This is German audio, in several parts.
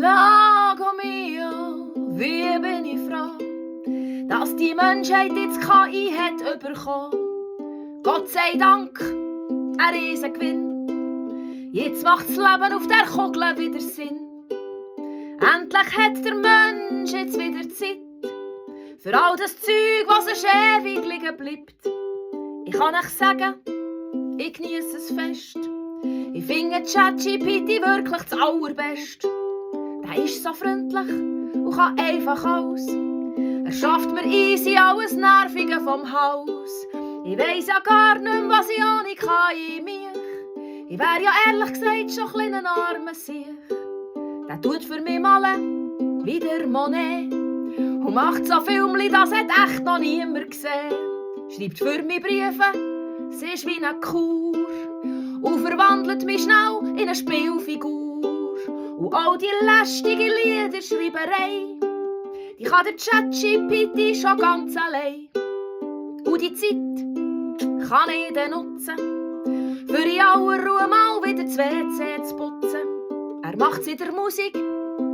Lago mio, wie bin ich froh, dass die Menschheit jetzt KI hat bekommen. Gott sei Dank, ein Riesengewinn. Jetzt macht das Leben auf der Kugel wieder Sinn. Endlich hat der Mensch jetzt wieder Zeit für all das Zeug, was sonst ewig liegen bleibt. Ich kann euch sagen, ich genieße es fest. Ich finde ChatGPT wirklich das Allerbeste. Der ist so freundlich und kann einfach alles. Er schafft mir easy alles Nervige vom Haus. Ich weiss ja gar nicht mehr, was ich ohne KI mich. Ich wär ja ehrlich gesagt schon ein kleiner armer Sieg. Der tut für mich malen wie der Monet und macht so Filmchen, das hat echt noch niemand gesehen. Schreibt für mich Briefe, sie ist wie eine Kur und verwandelt mich schnell in eine Spielfigur. Und all die lästige Liederschreiberei, die kann der ChatGPT schon ganz allein. Und die Zeit kann ich dann nutzen, für in aller Ruhe mal wieder das WC zu putzen. Er macht's in der Musik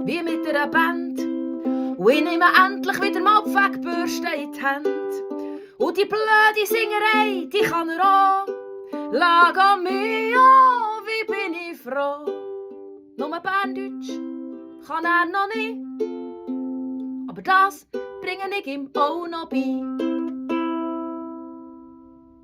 wie mit einer Band. Und ich nehme endlich wieder mal die Wegbürste in die Hand. Und die blöde Singerei, die kann er auch. Lago mio, wie bin ich froh. Nur Berndeutsch kann er noch nicht. Aber das bringe ich ihm auch noch bei.